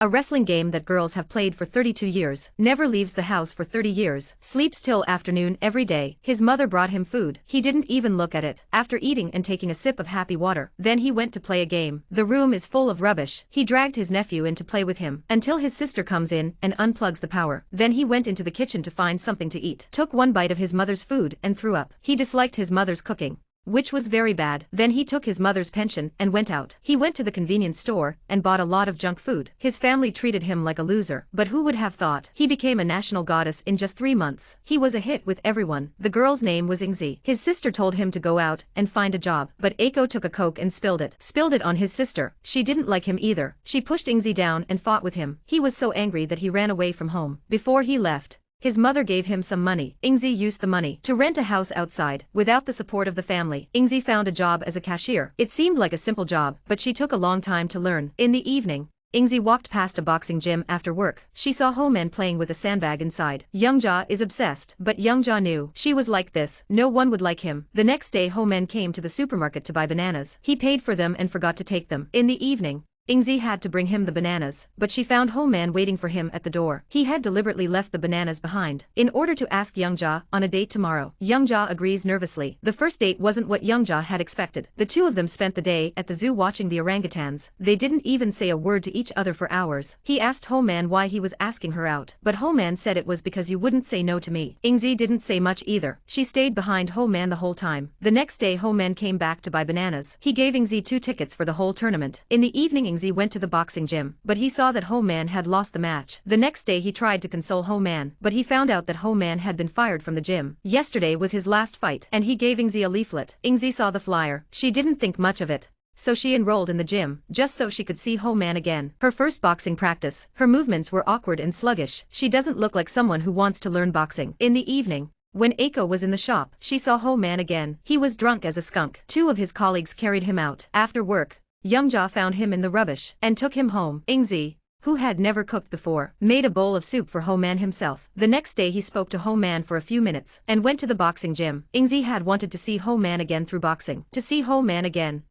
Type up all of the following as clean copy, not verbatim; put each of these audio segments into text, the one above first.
A wrestling game that girls have played for 32 years, never leaves the house for 30 years, sleeps till afternoon every day. His mother brought him food. He didn't even look at it. After eating and taking a sip of happy water, then he went to play a game. The room is full of rubbish. He dragged his nephew in to play with him, until his sister comes in and unplugs the power. Then he went into the kitchen to find something to eat. Took one bite of his mother's food and threw up. He disliked his mother's cooking, which was very bad. Then he took his mother's pension and went out. He went to the convenience store and bought a lot of junk food. His family treated him like a loser, but who would have thought? He became a national goddess in just 3 months. He was a hit with everyone. The girl's name was Ingzi. His sister told him to go out and find a job, but Eiko took a Coke and spilled it on his sister. She didn't like him either. She pushed Ingzi down and fought with him. He was so angry that he ran away from home. Before he left, his mother gave him some money. Ingzi used the money to rent a house outside. Without the support of the family, Ingzi found a job as a cashier. It seemed like a simple job, but she took a long time to learn. In the evening, Ingzi walked past a boxing gym after work. She saw Homan playing with a sandbag inside. Youngja is obsessed, but Youngja knew she was like this. No one would like him. The next day Homan came to the supermarket to buy bananas. He paid for them and forgot to take them. In the evening, Ingzi had to bring him the bananas, but she found Homan waiting for him at the door. He had deliberately left the bananas behind, in order to ask Youngja on a date tomorrow. Youngja agrees nervously. The first date wasn't what Youngja had expected. The two of them spent the day at the zoo watching the orangutans. They didn't even say a word to each other for hours. He asked Homan why he was asking her out, but Homan said it was because you wouldn't say no to me. Ingzi didn't say much either. She stayed behind Homan the whole time. The next day Homan came back to buy bananas. He gave Ingzi 2 tickets for the whole tournament. In the evening Ingzi went to the boxing gym, but he saw that Homan had lost the match. The next day he tried to console Homan, but he found out that Homan had been fired from the gym. Yesterday was his last fight, and he gave Ingzi a leaflet. Ingzi saw the flyer. She didn't think much of it, so she enrolled in the gym, just so she could see Homan again. Her first boxing practice, her movements were awkward and sluggish. She doesn't look like someone who wants to learn boxing. In the evening, when Eiko was in the shop, she saw Homan again. He was drunk as a skunk. 2 of his colleagues carried him out. After work, Youngja found him in the rubbish and took him home. Ingzi, who had never cooked before, made a bowl of soup for Homan himself. The next day he spoke to Homan for a few minutes and went to the boxing gym. Ingzi had wanted to see Homan again through boxing,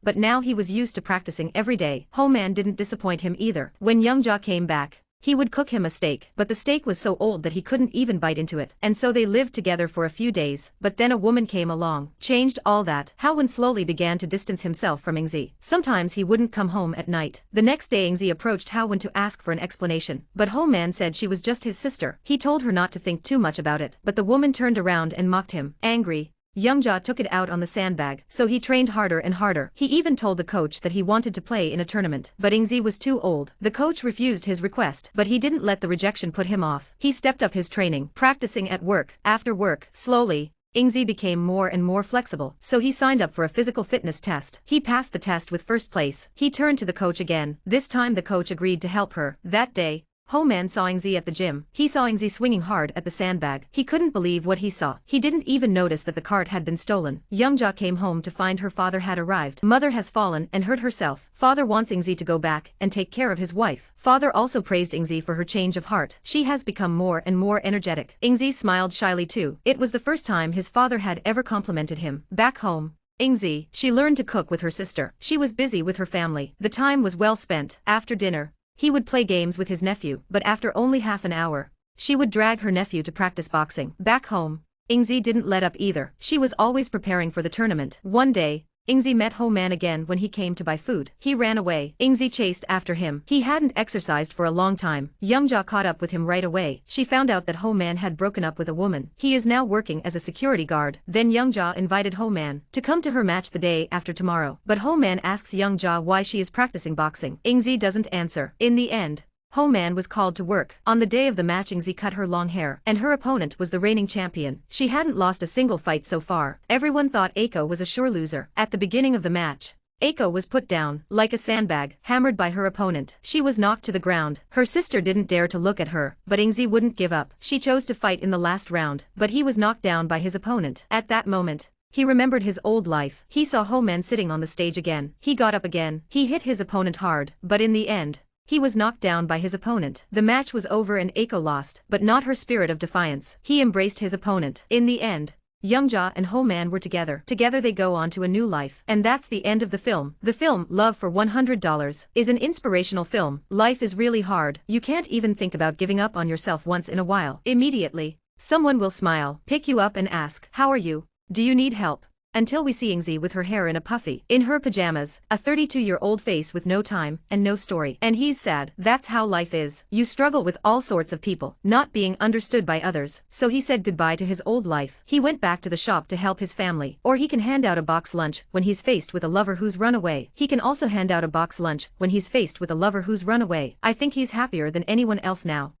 but now he was used to practicing every day. Homan didn't disappoint him either. When Youngja came back, he would cook him a steak, but the steak was so old that he couldn't even bite into it. And so they lived together for a few days, but then a woman came along, changed all that. Howen slowly began to distance himself from Ingzi. Sometimes he wouldn't come home at night. The next day Ingzi approached Howen to ask for an explanation, but Homan said she was just his sister. He told her not to think too much about it, but the woman turned around and mocked him. Angry, Youngja took it out on the sandbag, so he trained harder and harder. He even told the coach that he wanted to play in a tournament, but Ingzi was too old. The coach refused his request, but he didn't let the rejection put him off. He stepped up his training, practicing at work. After work, slowly, Ingzi became more and more flexible, so he signed up for a physical fitness test. He passed the test with first place. He turned to the coach again. This time the coach agreed to help her. That day, Homan saw Ingzi at the gym. He saw Ingzi swinging hard at the sandbag. He couldn't believe what he saw. He didn't even notice that the cart had been stolen. Youngja came home to find her father had arrived. Mother has fallen and hurt herself. Father wants Ingzi to go back and take care of his wife. Father also praised Ingzi for her change of heart. She has become more and more energetic. Ingzi smiled shyly too. It was the first time his father had ever complimented him. Back home, Ingzi, she learned to cook with her sister. She was busy with her family. The time was well spent. After dinner, he would play games with his nephew, but after only half an hour, she would drag her nephew to practice boxing. Back home, Ingzi didn't let up either. She was always preparing for the tournament. One day, Ingzi met Homan again when he came to buy food. He ran away. Ingzi chased after him. He hadn't exercised for a long time. Youngja caught up with him right away. She found out that Homan had broken up with a woman. He is now working as a security guard. Then Youngja invited Homan to come to her match the day after tomorrow. But Homan asks Youngja why she is practicing boxing. Ingzi doesn't answer. In the end, Homan was called to work. On the day of the match Ingzi cut her long hair, and her opponent was the reigning champion. She hadn't lost a single fight so far. Everyone thought Eiko was a sure loser. At the beginning of the match, Eiko was put down, like a sandbag, hammered by her opponent. She was knocked to the ground. Her sister didn't dare to look at her, but Ingzi wouldn't give up. She chose to fight in the last round, but he was knocked down by his opponent. At that moment, he remembered his old life. He saw Homan sitting on the stage again. He got up again. He hit his opponent hard, but in the end, he was knocked down by his opponent. The match was over and Eiko lost, but not her spirit of defiance. He embraced his opponent. In the end, Youngja and Ho Man were together. Together they go on to a new life. And that's the end of the film. The film, Love for $100, is an inspirational film. Life is really hard. You can't even think about giving up on yourself once in a while. Immediately, someone will smile, pick you up and ask, "How are you? Do you need help?" Until we see Ingzi with her hair in a puffy, in her pajamas, a 32-year-old face with no time, and no story. And he's sad. That's how life is. You struggle with all sorts of people, not being understood by others. So he said goodbye to his old life. He went back to the shop to help his family. Or he can hand out a box lunch when he's faced with a lover who's run away. He can also hand out a box lunch when he's faced with a lover who's run away. I think he's happier than anyone else now.